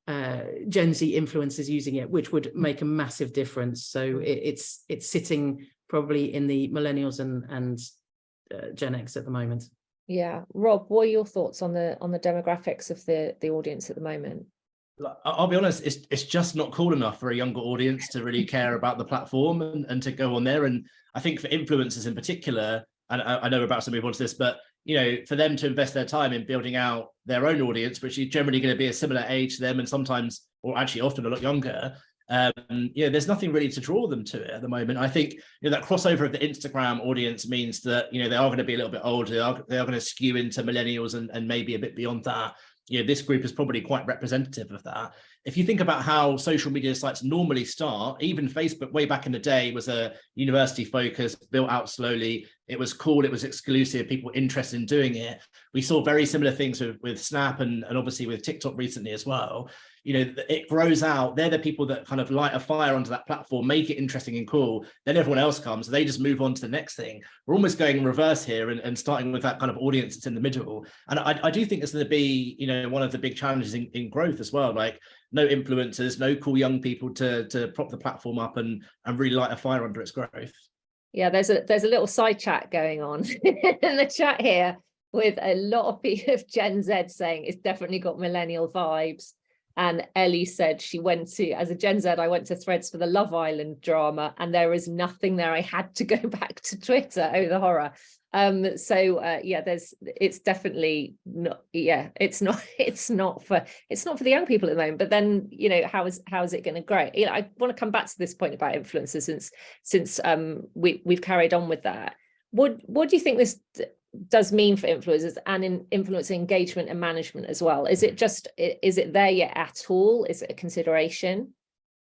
Gen Z influencers using it, which would make a massive difference. So it's sitting probably in the millennials and Gen X at the moment. Yeah, Rob, what are your thoughts on the demographics of the audience at the moment? I'll be honest, it's just not cool enough for a younger audience to really care about the platform and to go on there. And I think for influencers in particular, and I know about some people onto this, but you know, for them to invest their time in building out their own audience, which is generally going to be a similar age to them, and sometimes, or actually often a lot younger, you know, there's nothing really to draw them to it at the moment. I think, you know, that crossover of the Instagram audience means that, you know, they are going to be a little bit older. They are going to skew into millennials and maybe a bit beyond that. You know, this group is probably quite representative of that. If you think about how social media sites normally start, even Facebook way back in the day was a university focus, built out slowly. It was cool, it was exclusive, people were interested in doing it. We saw very similar things with Snap and obviously with TikTok recently as well. You know, it grows out. They're the people that kind of light a fire onto that platform, make it interesting and cool. Then everyone else comes, they just move on to the next thing. We're almost going in reverse here and starting with that kind of audience that's in the middle. And I do think it's going to be, you know, one of the big challenges in growth as well. Like, no influencers, no cool young people to prop the platform up and really light a fire under its growth. Yeah, there's a little side chat going on in the chat here with a lot of people of Gen Z saying it's definitely got millennial vibes. And Ellie said she went to, as a Gen Z, I went to Threads for the Love Island drama, and there is nothing there. I had to go back to Twitter. Oh, the horror. Yeah, it's definitely not, yeah, it's not for the young people at the moment. But then, you know, how is it going to grow? You know, I want to come back to this point about influencers since we've carried on with that. What do you think this does mean for influencers and in influencer engagement and management as well? Is it there yet at all? Is it a consideration?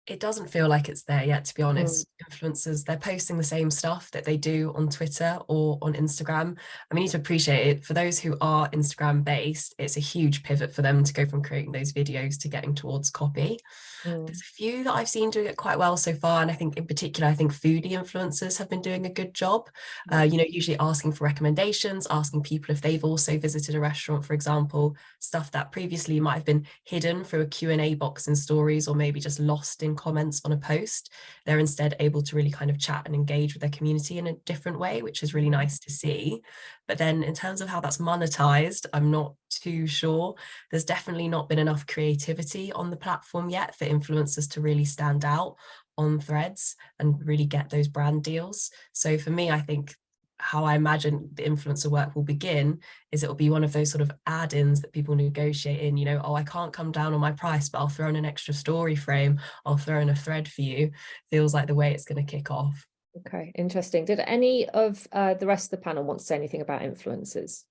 It doesn't feel like it's there yet, to be honest. Influencers, they're posting the same stuff that they do on Twitter or on Instagram. And we need to appreciate it. For those who are Instagram based, it's a huge pivot for them to go from creating those videos to getting towards copy. There's a few that I've seen doing it quite well so far. And I think in particular, I think foodie influencers have been doing a good job. You know, usually asking for recommendations, asking people if they've also visited a restaurant, for example, stuff that previously might have been hidden through a Q&A box in stories or maybe just lost in comments on a post. They're instead able to really kind of chat and engage with their community in a different way, which is really nice to see. But then in terms of how that's monetized, I'm not too sure. There's definitely not been enough creativity on the platform yet for influencers to really stand out on Threads and really get those brand deals. So for me, I think how I imagine the influencer work will begin is it will be one of those sort of add-ins that people negotiate in, you know, oh, I can't come down on my price, but I'll throw in an extra story frame, I'll throw in a thread for you. Feels like the way it's going to kick off. Okay, interesting. Did any of the rest of the panel want to say anything about influencers?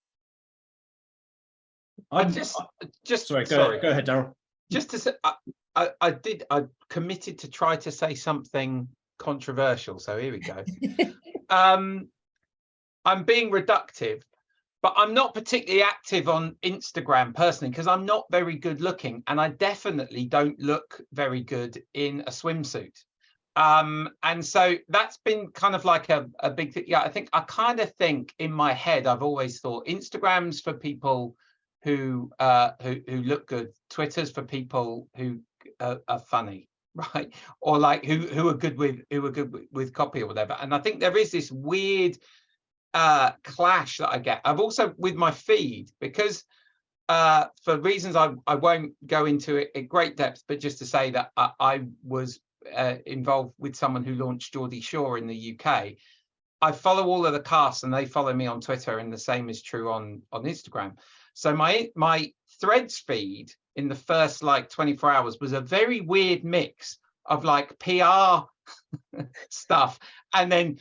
I just sorry, go ahead, Darryl. Just to say, I committed to try to say something controversial, so here we go. I'm being reductive, but I'm not particularly active on Instagram personally because I'm not very good looking, and I definitely don't look very good in a swimsuit. And so that's been kind of like a big thing. Yeah, I kind of think in my head, I've always thought Instagram's for people who look good, Twitter's for people who are funny, right? Or like who are good with copy or whatever. And I think there is this weird clash that I get. I've also with my feed, because for reasons I won't go into it at great depth, but just to say that I was involved with someone who launched Geordie Shore in the UK. I follow all of the cast and they follow me on Twitter, and the same is true on Instagram. So my Threads feed in the first like 24 hours was a very weird mix of like PR stuff and then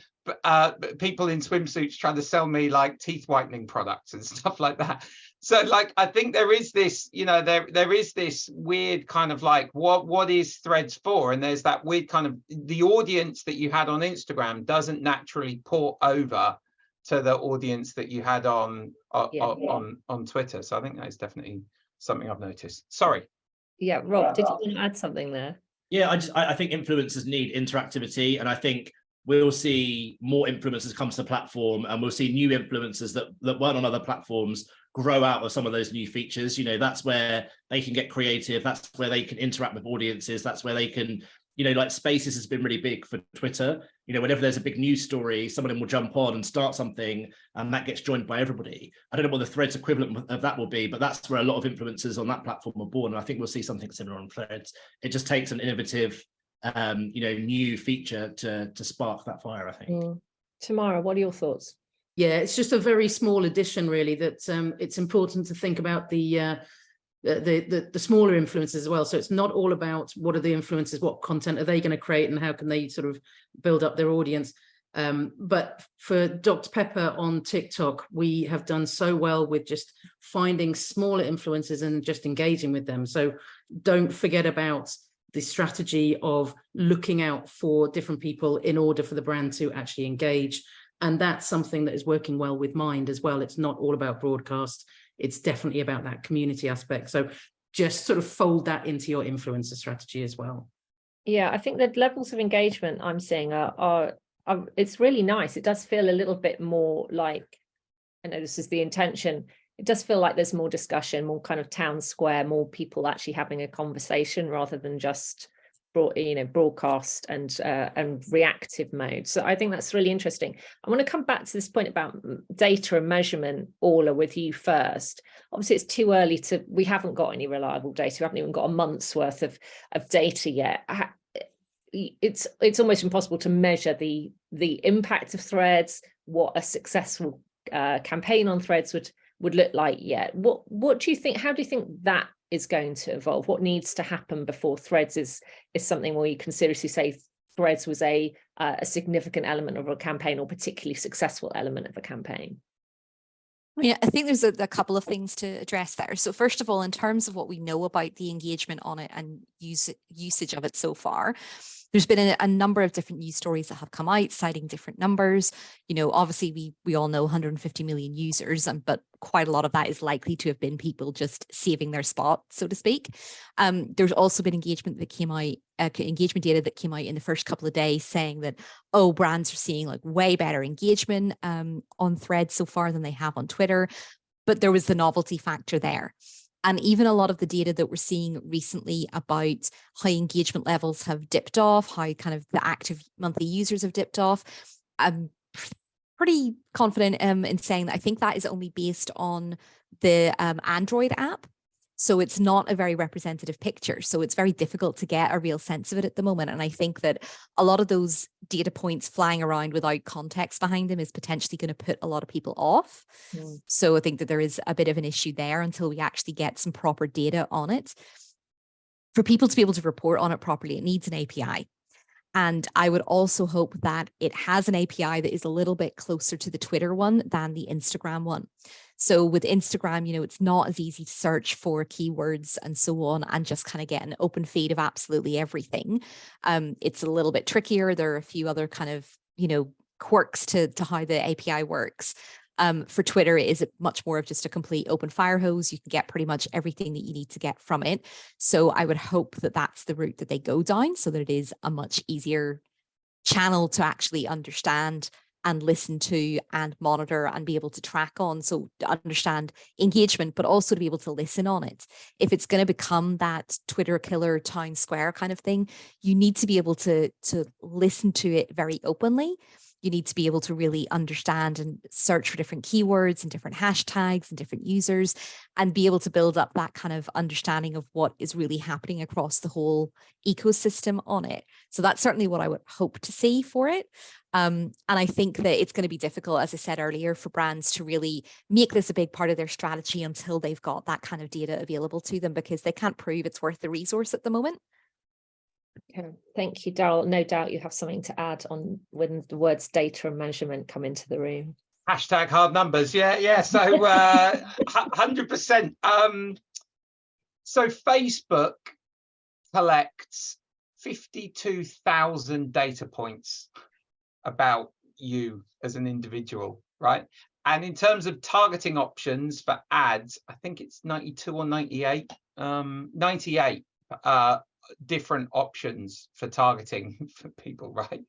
people in swimsuits trying to sell me like teeth whitening products and stuff like that. So like I think there is this, you know, there is this weird kind of like what is Threads for, and there's that weird kind of the audience that you had on Instagram doesn't naturally port over to the audience that you had on Twitter. So I think that is definitely something I've noticed. Sorry. Yeah, Rob, did you want to add something there? Yeah, I think influencers need interactivity, and I think we'll see more influencers come to the platform, and we'll see new influencers that weren't on other platforms grow out of some of those new features. You know, that's where they can get creative. That's where they can interact with audiences. That's where they can, you know, like Spaces has been really big for Twitter. You know, whenever there's a big news story, someone will jump on and start something, and that gets joined by everybody. I don't know what the Threads equivalent of that will be, but that's where a lot of influencers on that platform are born. And I think we'll see something similar on Threads. It just takes an innovative, you know, new feature to spark that fire, I think. Tamara, what are your thoughts? Yeah, it's just a very small addition, really, that it's important to think about the smaller influencers as well. So it's not all about what are the influencers, what content are they going to create, and how can they sort of build up their audience. But for Dr. Pepper on TikTok, we have done so well with just finding smaller influencers and just engaging with them. So don't forget about the strategy of looking out for different people in order for the brand to actually engage. And that's something that is working well with Mind as well. It's not all about broadcast. It's definitely about that community aspect. So just sort of fold that into your influencer strategy as well. Yeah, I think the levels of engagement I'm seeing are it's really nice. It does feel a little bit more like, I know this is the intention, it does feel like there's more discussion, more kind of town square, more people actually having a conversation rather than just broadcast and reactive mode. So I think that's really interesting. I want to come back to this point about data and measurement, Orla, with you first. Obviously, it's too early we haven't got any reliable data. We haven't even got a month's worth of data yet. It's almost impossible to measure the impact of threads, what a successful campaign on threads would look like yet. What do you think? How do you think that is going to evolve? What needs to happen before threads is something where you can seriously say threads was a significant element of a campaign, or particularly successful element of a campaign? Yeah, I think there's a couple of things to address there. So first of all, in terms of what we know about the engagement on it and usage of it so far, there's been a number of different news stories that have come out citing different numbers. Obviously we all know 150 million users, but quite a lot of that is likely to have been people just saving their spot, so to speak. There's also been engagement that came out, engagement data that came out in the first couple of days saying that, brands are seeing like way better engagement on threads so far than they have on Twitter. But there was the novelty factor there. And even a lot of the data that we're seeing recently about how engagement levels have dipped off, how kind of the active monthly users have dipped off, I'm pretty confident in saying that I think that is only based on the Android app. So it's not a very representative picture. So it's very difficult to get a real sense of it at the moment. And I think that a lot of those data points flying around without context behind them is potentially going to put a lot of people off. So I think that there is a bit of an issue there until we actually get some proper data on it. For people to be able to report on it properly, it needs an API. And I would also hope that it has an API that is a little bit closer to the Twitter one than the Instagram one. So with Instagram, it's not as easy to search for keywords and so on and just kind of get an open feed of absolutely everything. It's a little bit trickier. There are a few other kind of, quirks to how the API works. For Twitter, it is much more of just a complete open fire hose. You can get pretty much everything that you need to get from it. So I would hope that that's the route that they go down so that it is a much easier channel to actually understand and listen to and monitor and be able to track on. So to understand engagement, but also to be able to listen on it. If it's going to become that Twitter killer town square kind of thing, you need to be able to listen to it very openly. You need to be able to really understand and search for different keywords and different hashtags and different users and be able to build up that kind of understanding of what is really happening across the whole ecosystem on it. So that's certainly what I would hope to see for it. And I think that it's going to be difficult, as I said earlier, for brands to really make this a big part of their strategy until they've got that kind of data available to them, because they can't prove it's worth the resource at the moment. Okay, thank you, Darryl. No doubt you have something to add on when the words data and measurement come into the room. Hashtag hard numbers. Yeah. So 100%. So Facebook collects 52,000 data points about you as an individual, right? And in terms of targeting options for ads, I think it's 92 or 98, 98 different options for targeting for people, right?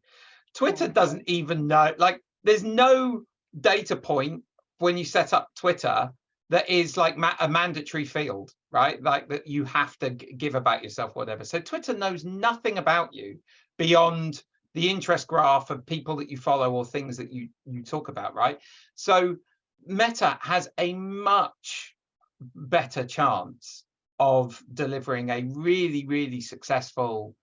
Twitter doesn't even know, like there's no data point when you set up Twitter that is like a mandatory field, right? Like that you have to give about yourself, whatever. So Twitter knows nothing about you beyond the interest graph of people that you follow or things that you talk about, right? So Meta has a much better chance of delivering a really, really successful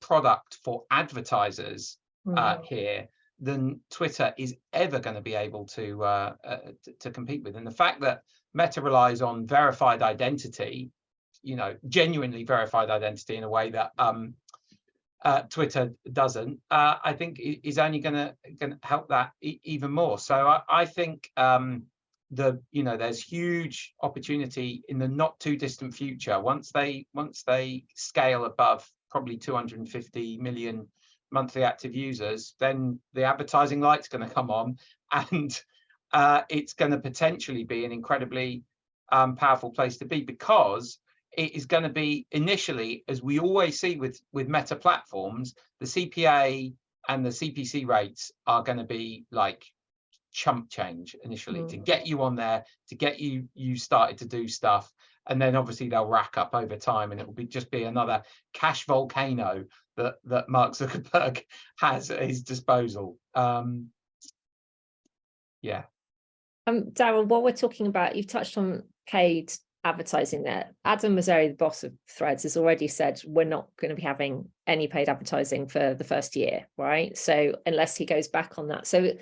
product for advertisers here than Twitter is ever going to be able to compete with. And the fact that Meta relies on verified identity, you know, genuinely verified identity in a way that Twitter doesn't, I think is only going to help that even more. So I think there's huge opportunity in the not too distant future once they scale above probably 250 million monthly active users. Then the advertising light's going to come on, and it's going to potentially be an incredibly powerful place to be, because it is going to be initially, as we always see with Meta platforms, the CPA and the CPC rates are going to be like chump change initially to get you on there, to get you started to do stuff, and then obviously they'll rack up over time, and it will just be another cash volcano that Mark Zuckerberg has at his disposal. Yeah. Darryl, while we're talking about, you've touched on paid advertising there. Adam Mosseri, the boss of Threads, has already said we're not going to be having any paid advertising for the first year, right? So unless he goes back on that. So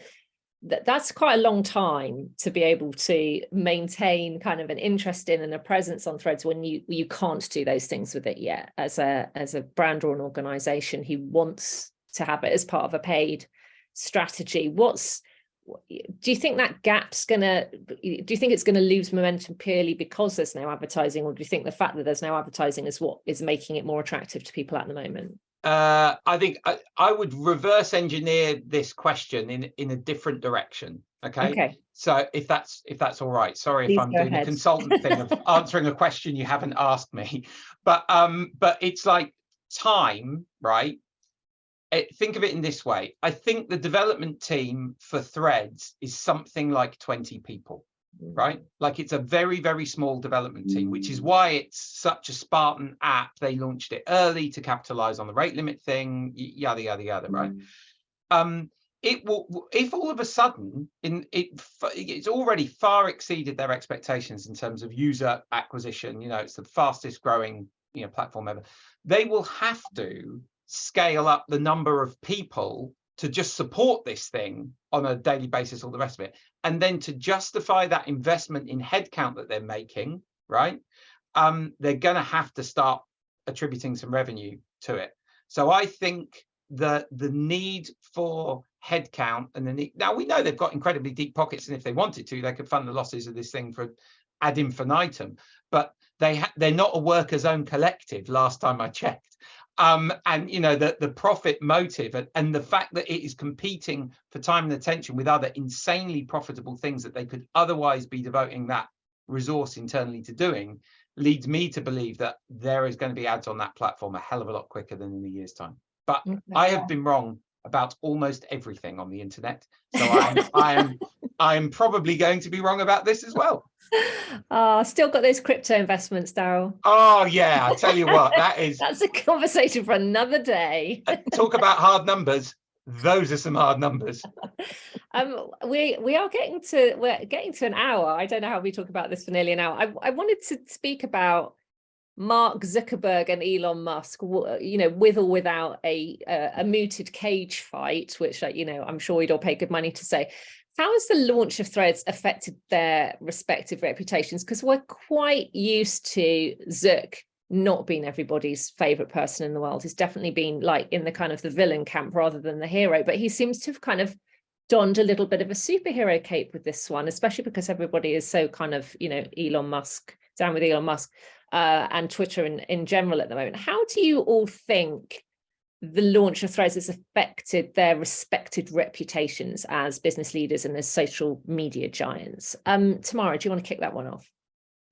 that's quite a long time to be able to maintain kind of an interest in and a presence on Threads when you can't do those things with it yet. As a brand or an organization who wants to have it as part of a paid strategy, do you think that gap's do you think it's gonna lose momentum purely because there's no advertising, or do you think the fact that there's no advertising is what is making it more attractive to people at the moment? I think I would reverse engineer this question in a different direction. Okay. So if that's all right. Sorry if I'm doing a consultant thing of answering a question you haven't asked me, but it's like time, right? Think of it in this way. I think the development team for Threads is something like 20 people, right? Like it's a very, very small development team, which is why it's such a Spartan app. They launched it early to capitalize on the rate limit thing, yada, yada, yada, right? It will, if all of a sudden it's already far exceeded their expectations in terms of user acquisition, you know, it's the fastest growing, you know, platform ever. They will have to scale up the number of people to just support this thing on a daily basis, all the rest of it, and then to justify that investment in headcount that they're making, right? They're going to have to start attributing some revenue to it. So I think the need for headcount and the need, now we know they've got incredibly deep pockets, and if they wanted to, they could fund the losses of this thing for ad infinitum, but they're not a workers' own collective last time I checked. And you know, the profit motive and the fact that it is competing for time and attention with other insanely profitable things that they could otherwise be devoting that resource internally to doing, leads me to believe that there is going to be ads on that platform a hell of a lot quicker than in a year's time. But I have been wrong about almost everything on the internet, so I am probably going to be wrong about this as well. Still got those crypto investments, Darryl. Oh yeah, I tell you what, that's a conversation for another day. Talk about hard numbers. Those are some hard numbers. We're getting to an hour. I don't know how we talk about this for nearly an hour. I wanted to speak about Mark Zuckerberg and Elon Musk, you know, with or without a mooted cage fight, which, you know, I'm sure we'd all pay good money to say. How has the launch of Threads affected their respective reputations? Because we're quite used to Zuck not being everybody's favorite person in the world. He's definitely been like in the kind of the villain camp rather than the hero, but he seems to have kind of donned a little bit of a superhero cape with this one, especially because everybody is so kind of, you know, Elon Musk, down with Elon Musk, and Twitter in general at the moment. How do you all think the launch of Threads has affected their respected reputations as business leaders and as social media giants? Tamara, do you want to kick that one off?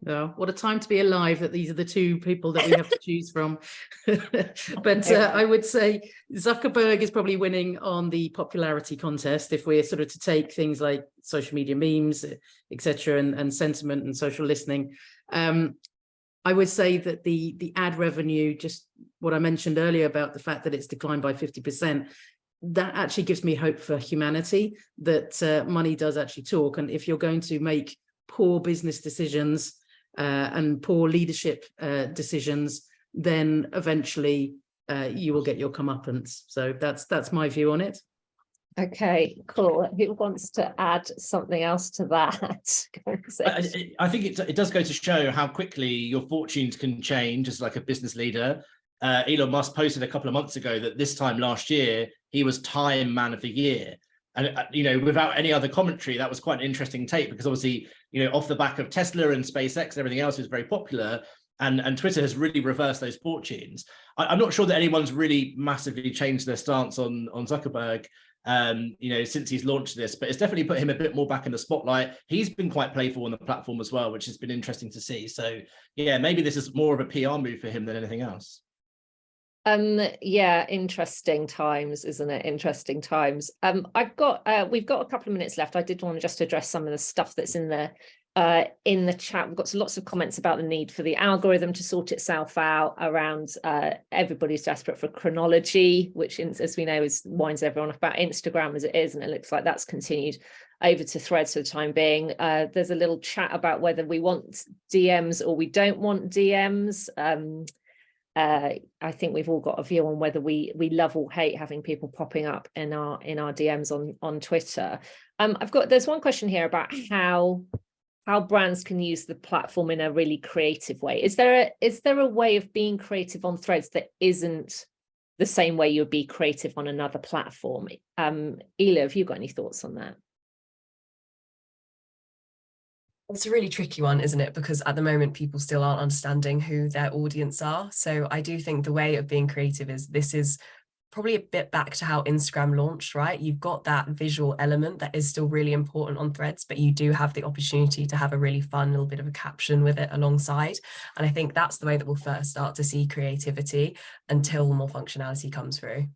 Oh, what a time to be alive that these are the two people that we have to choose from. But I would say Zuckerberg is probably winning on the popularity contest if we're sort of to take things like social media memes, etc., and sentiment and social listening. I would say that the ad revenue, just what I mentioned earlier about the fact that it's declined by 50%, that actually gives me hope for humanity, that money does actually talk. And if you're going to make poor business decisions and poor leadership decisions, then eventually you will get your comeuppance. So that's my view on it. Okay, cool. Who wants to add something else to that? I think it does go to show how quickly your fortunes can change as like a business leader. Elon Musk posted a couple of months ago that this time last year, he was Time Man of the Year. And, without any other commentary, that was quite an interesting take because obviously, off the back of Tesla and SpaceX and everything else was very popular. And Twitter has really reversed those fortunes. I'm not sure that anyone's really massively changed their stance on Zuckerberg, since he's launched this, but it's definitely put him a bit more back in the spotlight. He's been quite playful on the platform as well, which has been interesting to see. So yeah, maybe this is more of a PR move for him than anything else. Yeah, interesting times, isn't it? Interesting times. we've got a couple of minutes left. I did want to just address some of the stuff that's in the chat. We've got lots of comments about the need for the algorithm to sort itself out around everybody's desperate for chronology, which, as we know, winds everyone off about Instagram as it is, and it looks like that's continued over to Threads for the time being. There's a little chat about whether we want DMs or we don't want DMs. I think we've all got a view on whether we love or hate having people popping up in our DMs on Twitter. There's one question here about how brands can use the platform in a really creative way. Is there a way of being creative on Threads that isn't the same way you'd be creative on another platform? Ela, have you got any thoughts on that? It's a really tricky one, isn't it? Because at the moment, people still aren't understanding who their audience are. So I do think the way of being creative is probably a bit back to how Instagram launched, right? You've got that visual element that is still really important on Threads, but you do have the opportunity to have a really fun little bit of a caption with it alongside. And I think that's the way that we'll first start to see creativity until more functionality comes through.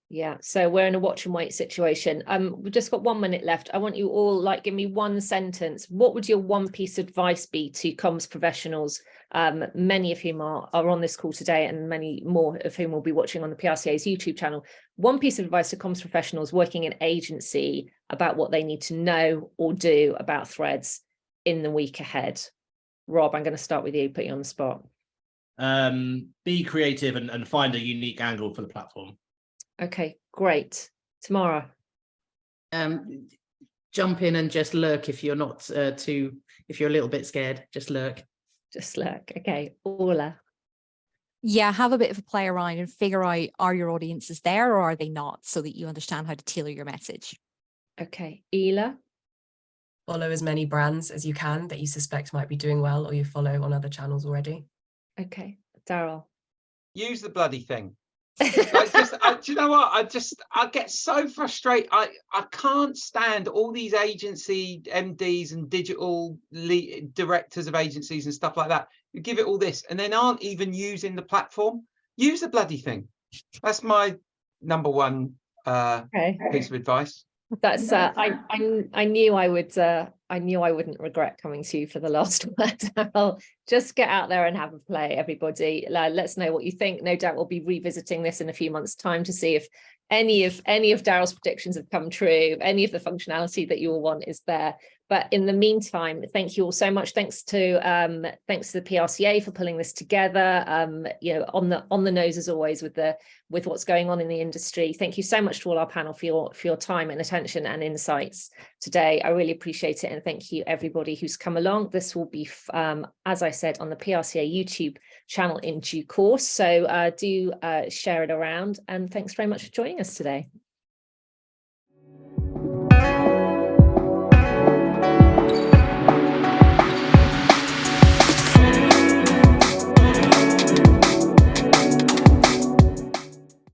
Yeah, so we're in a watch and wait situation. We've just got 1 minute left. I want you all, give me one sentence. What would your one piece of advice be to comms professionals, many of whom are on this call today and many more of whom will be watching on the PRCA's YouTube channel? One piece of advice to comms professionals working in agency about what they need to know or do about Threads in the week ahead. Rob, I'm going to start with you, put you on the spot. Be creative and find a unique angle for the platform. Okay, great. Tamara? Jump in and just lurk if you're not if you're a little bit scared, just lurk. Just lurk. Okay, Orla? Yeah, have a bit of a play around and figure out, are your audiences there or are they not, so that you understand how to tailor your message. Okay, Ela? Follow as many brands as you can that you suspect might be doing well or you follow on other channels already. Okay, Darryl? Use the bloody thing. Do you know what? I get so frustrated. I can't stand all these agency MDs and digital directors of agencies and stuff like that who give it all this and then aren't even using the platform. Use the bloody thing. That's my number one piece of advice. That's I knew I wouldn't regret coming to you for the last word, Darryl. Just get out there and have a play, everybody. Let's know what you think. No doubt we'll be revisiting this in a few months' time to see if any of Darryl's predictions have come true, any of the functionality that you all want is there. But in the meantime, thank you all so much. Thanks to the PRCA for pulling this together. On the nose as always with what's going on in the industry. Thank you so much to all our panel for your time and attention and insights today. I really appreciate it, and thank you everybody who's come along. This will be, as I said, on the PRCA YouTube channel in due course. So do share it around, and thanks very much for joining us today.